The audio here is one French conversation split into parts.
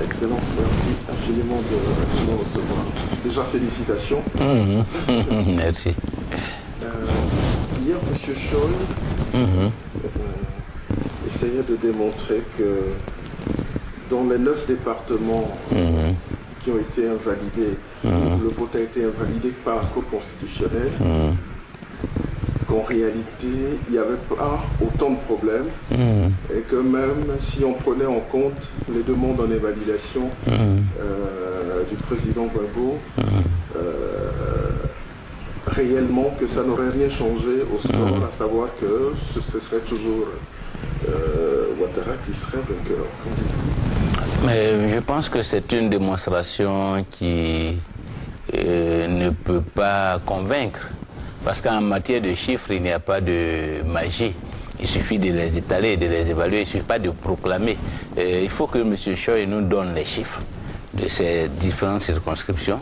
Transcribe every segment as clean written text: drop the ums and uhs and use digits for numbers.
Excellence, merci infiniment de nous recevoir. Déjà, félicitations. Merci. Hier, M. Choi essayait de démontrer que dans les 9 départements qui ont été invalidés, le vote a été invalidé par la Cour constitutionnelle, qu'en réalité, il n'y avait pas autant de problèmes et que même si on prenait en compte les demandes en invalidation du président Gbagbo, réellement que ça n'aurait rien changé au score, à savoir que ce serait toujours Ouattara qui serait vainqueur. Mais je pense que c'est une démonstration qui ne peut pas convaincre. Parce qu'en matière de chiffres, il n'y a pas de magie. Il suffit de les étaler, de les évaluer, il ne suffit pas de proclamer. Il faut que M. Choi nous donne les chiffres de ces différentes circonscriptions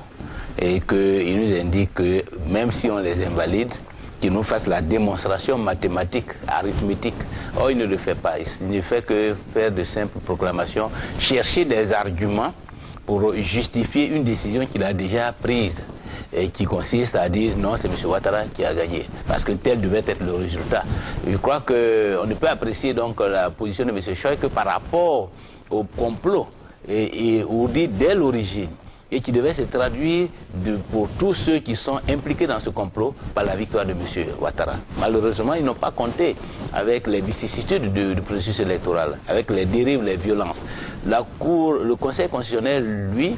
et qu'il nous indique que même si on les invalide, qu'il nous fasse la démonstration mathématique, arithmétique. Or, il ne le fait pas. Il ne fait que faire de simples proclamations, chercher des arguments pour justifier une décision qu'il a déjà prise. Et qui consiste à dire non, c'est M. Ouattara qui a gagné, parce que tel devait être le résultat. Je crois qu'on ne peut apprécier donc la position de M. Choi que par rapport au complot et au dit dès l'origine, et qui devait se traduire pour tous ceux qui sont impliqués dans ce complot par la victoire de M. Ouattara. Malheureusement, ils n'ont pas compté avec les vicissitudes du processus électoral, avec les dérives, les violences. Le Conseil constitutionnel, lui,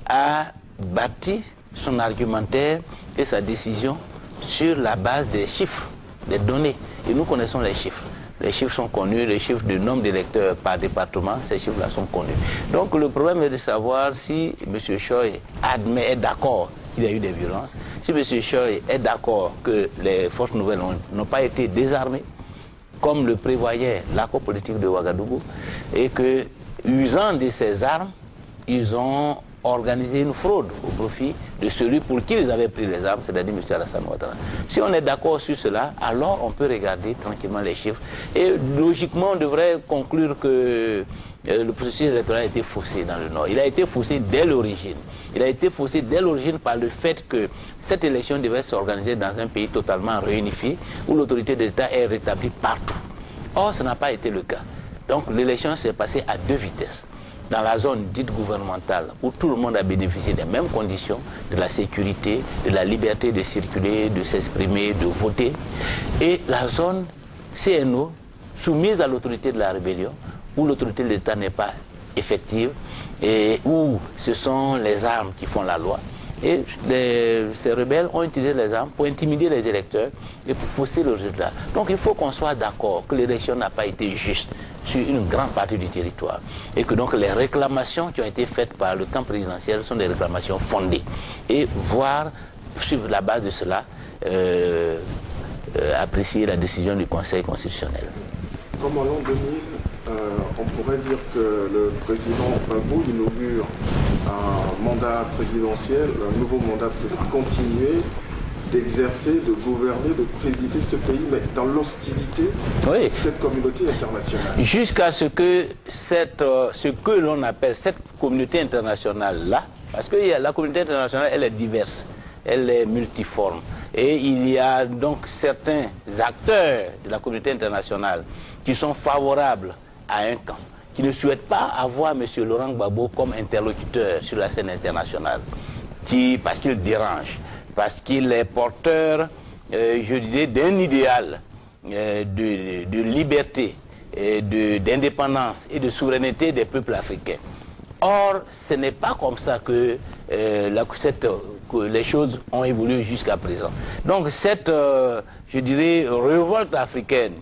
a bâti son argumentaire et sa décision sur la base des chiffres, des données. Et nous connaissons les chiffres. Les chiffres sont connus, les chiffres du nombre d'électeurs par département, ces chiffres-là sont connus. Donc le problème est de savoir si M. Choi est d'accord qu'il y a eu des violences, si M. Choi est d'accord que les forces nouvelles n'ont pas été désarmées, comme le prévoyait l'accord politique de Ouagadougou, et que, usant de ces armes, ils ont organisé une fraude au profit de celui pour qui ils avaient pris les armes, c'est-à-dire M. Alassane Ouattara. Si on est d'accord sur cela, alors on peut regarder tranquillement les chiffres. Et logiquement, on devrait conclure que le processus électoral a été faussé dans le Nord. Il a été faussé dès l'origine. Il a été faussé dès l'origine par le fait que cette élection devait s'organiser dans un pays totalement réunifié, où l'autorité de l'État est rétablie partout. Or, ce n'a pas été le cas. Donc l'élection s'est passée à 2 vitesses. Dans la zone dite gouvernementale, où tout le monde a bénéficié des mêmes conditions, de la sécurité, de la liberté de circuler, de s'exprimer, de voter, et la zone CNO, soumise à l'autorité de la rébellion, où l'autorité de l'État n'est pas effective, et où ce sont les armes qui font la loi. Et ces rebelles ont utilisé les armes pour intimider les électeurs et pour fausser le résultat. Donc il faut qu'on soit d'accord que l'élection n'a pas été juste sur une grande partie du territoire. Et que donc les réclamations qui ont été faites par le camp présidentiel sont des réclamations fondées. Et voir, sur la base de cela, apprécier la décision du Conseil constitutionnel. Comme en l'an 2000, on pourrait dire que le président Gbagbo inaugure un mandat présidentiel, un nouveau mandat présidentiel, continuer d'exercer, de gouverner, de présider ce pays, mais dans l'hostilité de cette communauté internationale. Jusqu'à ce que ce que l'on appelle cette communauté internationale-là, parce que la communauté internationale, elle est diverse, elle est multiforme. Et il y a donc certains acteurs de la communauté internationale qui sont favorables à un camp, qui ne souhaitent pas avoir M. Laurent Gbagbo comme interlocuteur sur la scène internationale, parce qu'il dérange, parce qu'il est porteur, je dirais, d'un idéal de liberté, d'indépendance et de souveraineté des peuples africains. Or, ce n'est pas comme ça que les choses ont évolué jusqu'à présent. Donc cette, je dirais, révolte africaine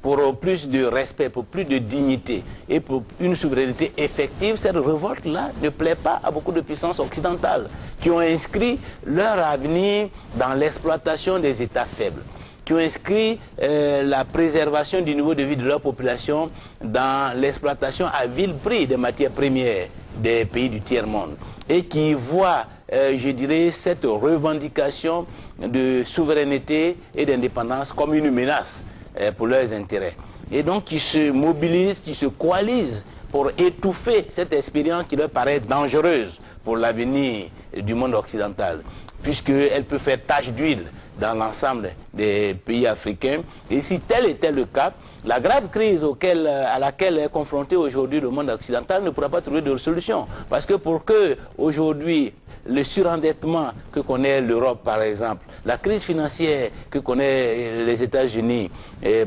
pour plus de respect, pour plus de dignité et pour une souveraineté effective, cette révolte-là ne plaît pas à beaucoup de puissances occidentales qui ont inscrit leur avenir dans l'exploitation des États faibles, qui ont inscrit la préservation du niveau de vie de leur population dans l'exploitation à vil prix des matières premières des pays du tiers-monde et qui voient, je dirais, cette revendication de souveraineté et d'indépendance comme une menace pour leurs intérêts. Et donc qui se mobilisent, qui se coalisent pour étouffer cette expérience qui leur paraît dangereuse pour l'avenir du monde occidental, puisqu'elle peut faire tache d'huile dans l'ensemble des pays africains. Et si tel était le cas, la grave crise à laquelle est confronté aujourd'hui le monde occidental ne pourra pas trouver de solution. Parce que pour que aujourd'hui le surendettement que connaît l'Europe par exemple, la crise financière que connaît les États-Unis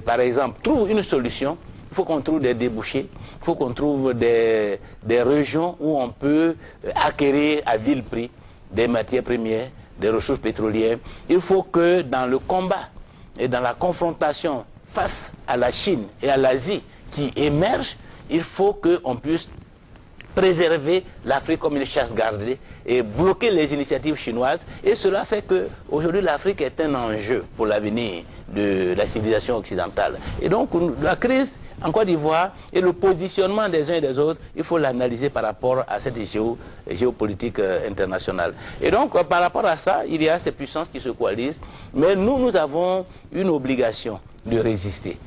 par exemple, trouve une solution, il faut qu'on trouve des débouchés, il faut qu'on trouve des régions où on peut acquérir à vil prix des matières premières, des ressources pétrolières. Il faut que dans le combat et dans la confrontation face à la Chine et à l'Asie qui émergent, il faut qu'on puisse préserver l'Afrique comme une chasse gardée et bloquer les initiatives chinoises. Et cela fait qu'aujourd'hui l'Afrique est un enjeu pour l'avenir de la civilisation occidentale. Et donc la crise en Côte d'Ivoire et le positionnement des uns et des autres, il faut l'analyser par rapport à cette géopolitique internationale. Et donc par rapport à ça, il y a ces puissances qui se coalisent, mais nous avons une obligation de résister.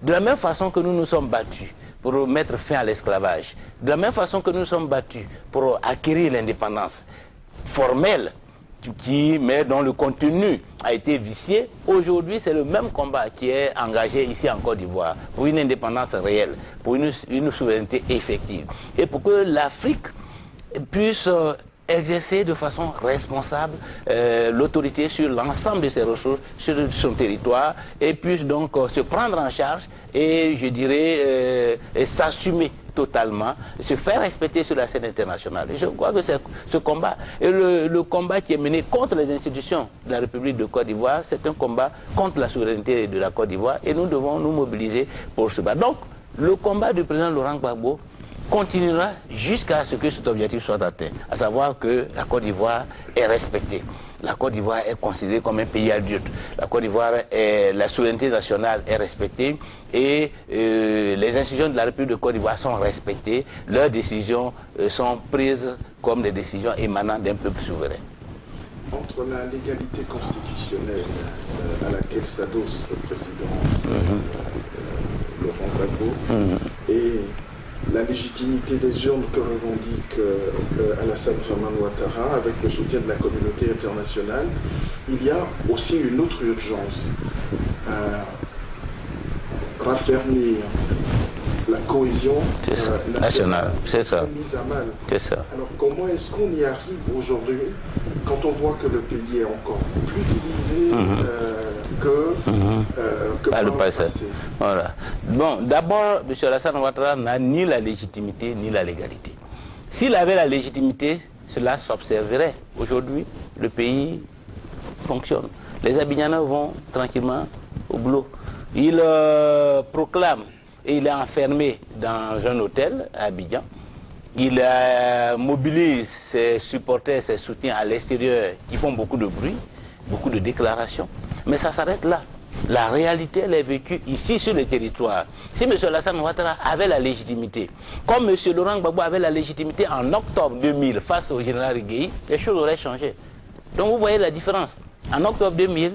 De la même façon que nous nous sommes battus pour mettre fin à l'esclavage, de la même façon que nous nous sommes battus pour acquérir l'indépendance formelle, mais dont le contenu a été vicié, aujourd'hui c'est le même combat qui est engagé ici en Côte d'Ivoire pour une indépendance réelle, pour une souveraineté effective. Et pour que l'Afrique puisse exercer de façon responsable l'autorité sur l'ensemble de ses ressources, sur son territoire, et puisse donc se prendre en charge et je dirais s'assumer totalement, se faire respecter sur la scène internationale. Et je crois que c'est ce combat, et le combat qui est mené contre les institutions de la République de Côte d'Ivoire, c'est un combat contre la souveraineté de la Côte d'Ivoire, et nous devons nous mobiliser pour ce battre. Donc, le combat du président Laurent Gbagbo continuera jusqu'à ce que cet objectif soit atteint, à savoir que la Côte d'Ivoire est respectée. La Côte d'Ivoire est considérée comme un pays adulte. La Côte d'Ivoire, la souveraineté nationale est respectée et les institutions de la République de Côte d'Ivoire sont respectées. Leurs décisions sont prises comme des décisions émanant d'un peuple souverain. Entre la légalité constitutionnelle à laquelle s'adosse le président Laurent Gbagbo et la légitimité des urnes que revendique Alassane Dramane Ouattara avec le soutien de la communauté internationale, il y a aussi une autre urgence à raffermir la cohésion nationale. C'est ça. Mise à mal. C'est ça. Alors comment est-ce qu'on y arrive aujourd'hui quand on voit que le pays est encore plus divisé que par le passé? Voilà. Bon, d'abord, M. Alassane Ouattara n'a ni la légitimité ni la légalité. S'il avait la légitimité, cela s'observerait. Aujourd'hui, le pays fonctionne. Les Abidjanais vont tranquillement au boulot. Il proclame et il est enfermé dans un hôtel à Abidjan. Il mobilise ses supporters, ses soutiens à l'extérieur qui font beaucoup de bruit, beaucoup de déclarations. Mais ça s'arrête là. La réalité, elle est vécue ici sur le territoire. Si M. Alassane Ouattara avait la légitimité, comme M. Laurent Gbagbo avait la légitimité en octobre 2000 face au général Guèye, les choses auraient changé. Donc vous voyez la différence. En octobre 2000,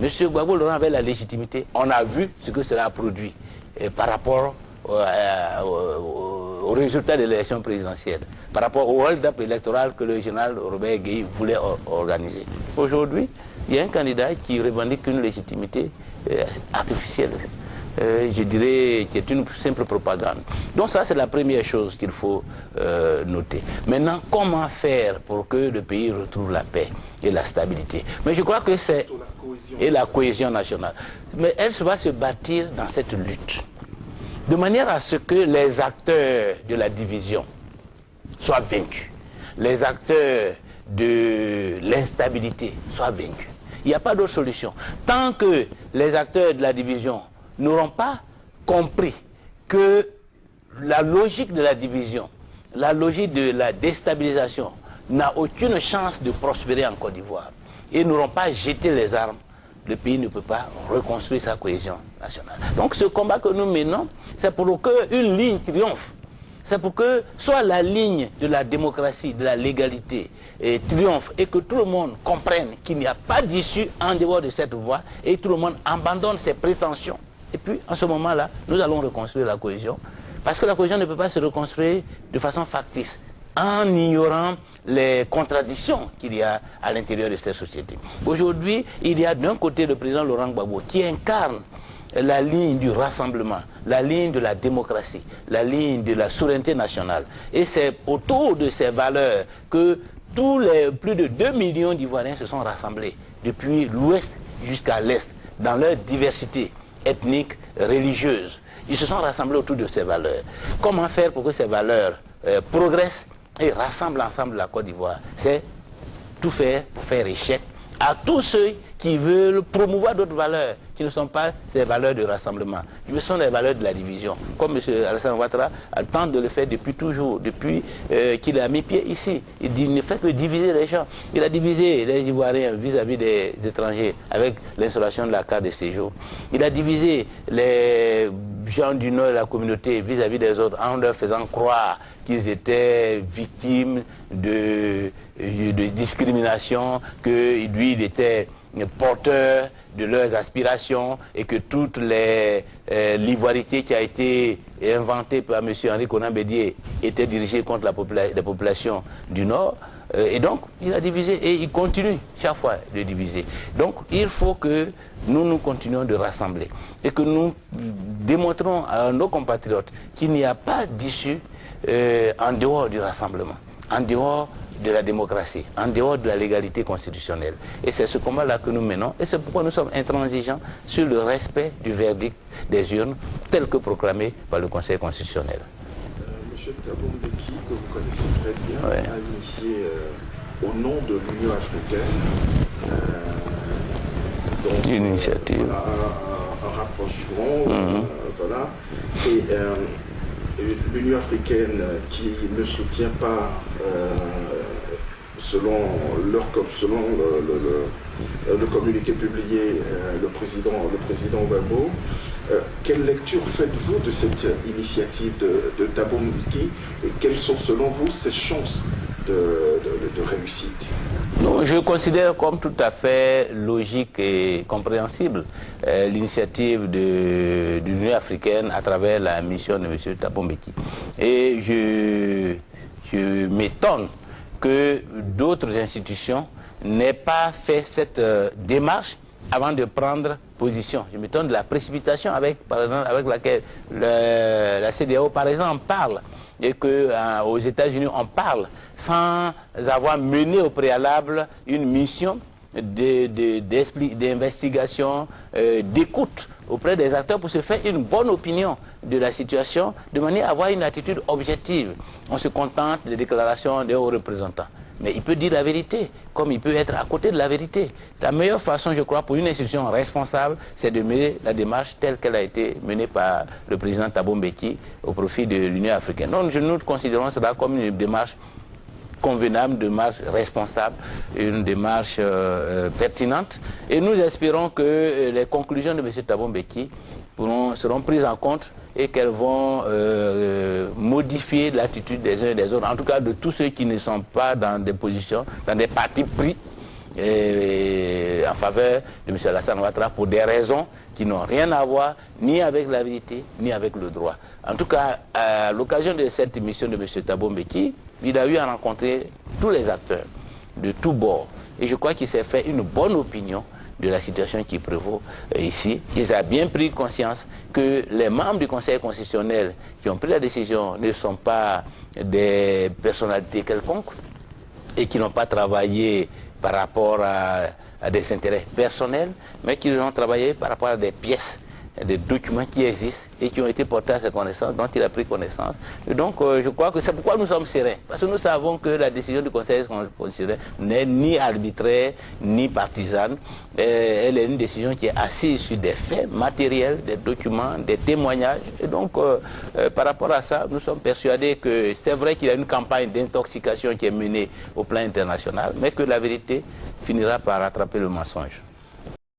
M. Gbagbo Laurent avait la légitimité. On a vu ce que cela a produit par rapport au résultat de l'élection présidentielle, par rapport au hold-up électoral que le général Robert Guèye voulait organiser. Aujourd'hui, il y a un candidat qui revendique une légitimité artificielle, je dirais, qui est une simple propagande. Donc ça, c'est la première chose qu'il faut noter. Maintenant, comment faire pour que le pays retrouve la paix et la stabilité? Mais je crois que c'est... Et la cohésion nationale. Mais elle va se bâtir dans cette lutte, de manière à ce que les acteurs de la division soient vaincus, les acteurs de l'instabilité soient vaincus. Il n'y a pas d'autre solution. Tant que les acteurs de la division n'auront pas compris que la logique de la division, la logique de la déstabilisation n'a aucune chance de prospérer en Côte d'Ivoire, et n'auront pas jeté les armes, le pays ne peut pas reconstruire sa cohésion nationale. Donc ce combat que nous menons, c'est pour qu'une ligne triomphe. C'est pour que soit la ligne de la démocratie, de la légalité triomphe, et que tout le monde comprenne qu'il n'y a pas d'issue en dehors de cette voie, et tout le monde abandonne ses prétentions. Et puis, en ce moment-là, nous allons reconstruire la cohésion. Parce que la cohésion ne peut pas se reconstruire de façon factice, en ignorant les contradictions qu'il y a à l'intérieur de cette société. Aujourd'hui, il y a d'un côté le président Laurent Gbagbo qui incarne la ligne du rassemblement, la ligne de la démocratie, la ligne de la souveraineté nationale. Et c'est autour de ces valeurs que tous les plus de 2 millions d'Ivoiriens se sont rassemblés, depuis l'ouest jusqu'à l'est, dans leur diversité ethnique, religieuse. Ils se sont rassemblés autour de ces valeurs. Comment faire pour que ces valeurs progressent et rassemblent ensemble la Côte d'Ivoire? C'est tout faire pour faire échec à tous ceux qui veulent promouvoir d'autres valeurs qui ne sont pas ces valeurs de rassemblement, mais sont les valeurs de la division, comme M. Alassane Ouattara tente de le faire depuis toujours, depuis qu'il a mis pied ici. Il ne fait que diviser les gens. Il a divisé les Ivoiriens vis-à-vis des étrangers avec l'installation de la carte de séjour. Il a divisé les gens du nord de la communauté vis-à-vis des autres en leur faisant croire qu'ils étaient victimes de discrimination, que lui, il était porteur de leurs aspirations et que toute l'ivoirité qui a été inventée par M. Henri Konan Bédié était dirigée contre la population du Nord. Et donc, il a divisé et il continue chaque fois de diviser. Donc, il faut que nous continuions de rassembler et que nous démontrons à nos compatriotes qu'il n'y a pas d'issue en dehors du rassemblement, en dehors de la démocratie, en dehors de la légalité constitutionnelle. Et c'est ce combat-là que nous menons, et c'est pourquoi nous sommes intransigeants sur le respect du verdict des urnes tel que proclamé par le Conseil constitutionnel. Monsieur Thabo Mbeki, que vous connaissez très bien, a initié au nom de l'Union africaine une initiative, un rapprochement, voilà, et l'Union africaine qui ne soutient pas, selon le communiqué publié, le président Gbagbo. Quelle lecture faites-vous de cette initiative de Thabo Mbeki et quelles sont selon vous ses chances de réussite? Non, je considère comme tout à fait logique et compréhensible l'initiative de l'Union africaine à travers la mission de M. Thabo Mbeki. Et je m'étonne que d'autres institutions n'aient pas fait cette démarche avant de prendre position. Je m'étonne de la précipitation avec laquelle la CEDEAO, par exemple, parle, et qu'aux États-Unis, on parle sans avoir mené au préalable une mission d'investigation, d'écoute auprès des acteurs pour se faire une bonne opinion de la situation, de manière à avoir une attitude objective. On se contente des déclarations des hauts représentants. Mais il peut dire la vérité, comme il peut être à côté de la vérité. La meilleure façon, je crois, pour une institution responsable, c'est de mener la démarche telle qu'elle a été menée par le président Thabo Mbeki au profit de l'Union africaine. Donc nous considérons cela comme une démarche convenable, une démarche responsable, une démarche pertinente. Et nous espérons que les conclusions de M. Thabo Mbeki seront prises en compte et qu'elles vont modifier l'attitude des uns et des autres, en tout cas de tous ceux qui ne sont pas dans des positions, dans des partis pris en faveur de M. Alassane Ouattara pour des raisons qui n'ont rien à voir ni avec la vérité, ni avec le droit. En tout cas, à l'occasion de cette mission de M. Thabo Mbeki, il a eu à rencontrer tous les acteurs de tous bords. Et je crois qu'il s'est fait une bonne opinion de la situation qui prévaut ici. Il a bien pris conscience que les membres du Conseil constitutionnel qui ont pris la décision ne sont pas des personnalités quelconques et qui n'ont pas travaillé par rapport à des intérêts personnels, mais qui ont travaillé par rapport à des pièces, des documents qui existent et qui ont été portés à sa connaissance, dont il a pris connaissance. Et donc, je crois que c'est pourquoi nous sommes sereins. Parce que nous savons que la décision du Conseil constitutionnel n'est ni arbitraire, ni partisane. Elle est une décision qui est assise sur des faits matériels, des documents, des témoignages. Et donc, par rapport à ça, nous sommes persuadés que c'est vrai qu'il y a une campagne d'intoxication qui est menée au plan international, mais que la vérité finira par rattraper le mensonge.